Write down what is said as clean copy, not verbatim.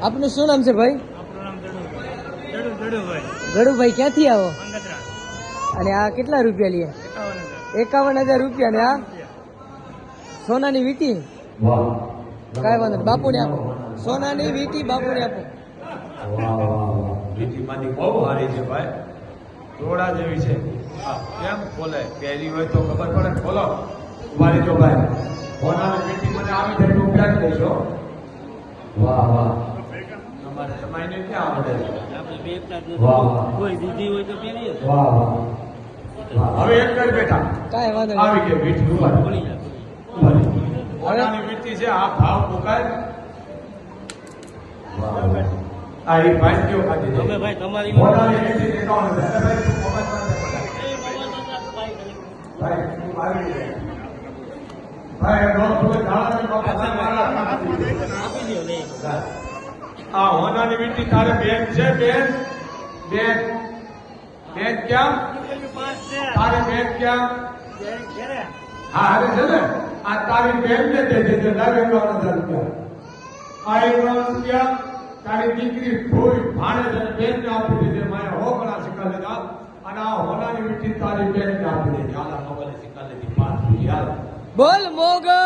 આપનું શું નામ છે ભાઈ? ગડુભાઈ ક્યાંથી આવો? અને આ કેટલા રૂપિયા લે? 51,000 રૂપિયા. ને આ સોનાની વીટી? કાંઈ વાંધો નહીં, બાપુને આપો. સોનાની વીટી બાપુને આપો. વીટીમાંથી બહુ સારી છે ભાઈ, દોડા જેવી છે. કેમ ખોલે? પહેરી હોય તો ખબર પડે. ખોલો, ઉભા જો ભાઈ. સોનાની વીટી મને આવી જાય તો ઉભા દેશો. વાહ વાહ, તમારે તમારી ક્યાં આવડે છે? કોઈ દીધી હોય તો પહેરીએ. વાહ વાહ. હવે એક કર બેટા, કાંઈ વાંધો નહીં. આવી ગઈ વીટી. ઉભા સોનાની વીટી છે. આ ભાવ મુકાય. આ એ ભાઈ કયો ખાધી દે. તમે ભાઈ તમારી સોનાની વીટી દેખાવ નથી. ભાઈ તું મોબાઈલ ભાઈ તું આવી જાય. ભાઈ રોજ થોડે ધારાની બાપા મારા આપી દો લે. આ હોનાની વીટી તારે બેન છે? બેન બેન બેન ક્યાં? તારી બેન ક્યાં? હા અરે છે ને, આ તારી બેન ને દે દેજે. 51,000 રૂપિયા. આ 51,000 રૂપિયા તારી દીકરી ભૂઈ ભાણે છે, બેન ને આપી દેજે. મારે હોકડા સિક્કા લીધા અને આ હોનાની વીટી તારી બેન ને આપી દેજે. આલા મોબાઈલ સિક્કા લીધી 5 રૂપિયા. બોલ મોગલ.